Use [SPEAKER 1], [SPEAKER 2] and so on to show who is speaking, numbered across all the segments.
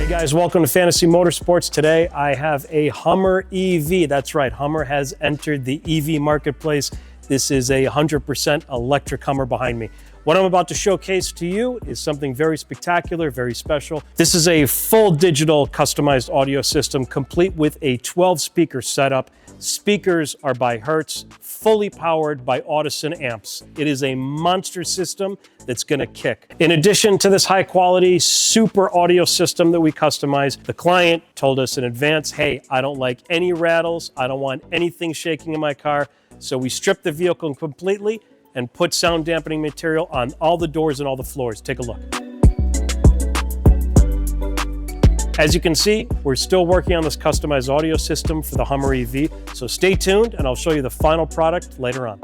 [SPEAKER 1] Hey guys, welcome to Fantasy Motorsports. Today I have a Hummer EV. That's right, Hummer has entered the EV marketplace. This is a 100% electric Hummer behind me. What I'm about to showcase to you is something very spectacular, very special. This is a full digital customized audio system complete with a 12-speaker setup. Speakers are by Hertz, fully powered by Audison amps. It is a monster system that's gonna kick. In addition to this high quality, super audio system that we customize, the client told us in advance, hey, I don't like any rattles, I don't want anything shaking in my car. So we stripped the vehicle completely and put sound dampening material on all the doors and all the floors. Take a look. As you can see, we're still working on this customized audio system for the Hummer EV, so stay tuned and I'll show you the final product later on.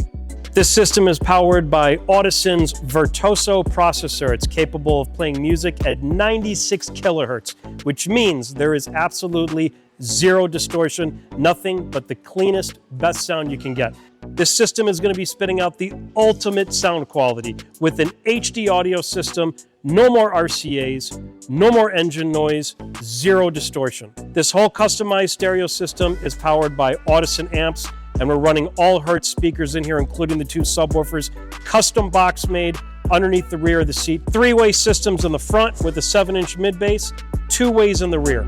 [SPEAKER 1] This system is powered by Audison's Virtuoso processor. It's capable of playing music at 96 kilohertz, which means there is absolutely zero distortion, nothing but the cleanest, best sound you can get. This system is going to be spitting out the ultimate sound quality with an HD audio system, no more RCAs, no more engine noise, zero distortion. This whole customized stereo system is powered by Audison amps, and we're running all Hertz speakers in here, including the two subwoofers, custom box made underneath the rear of the seat, three-way systems in the front with a 7-inch mid bass, 2 ways in the rear.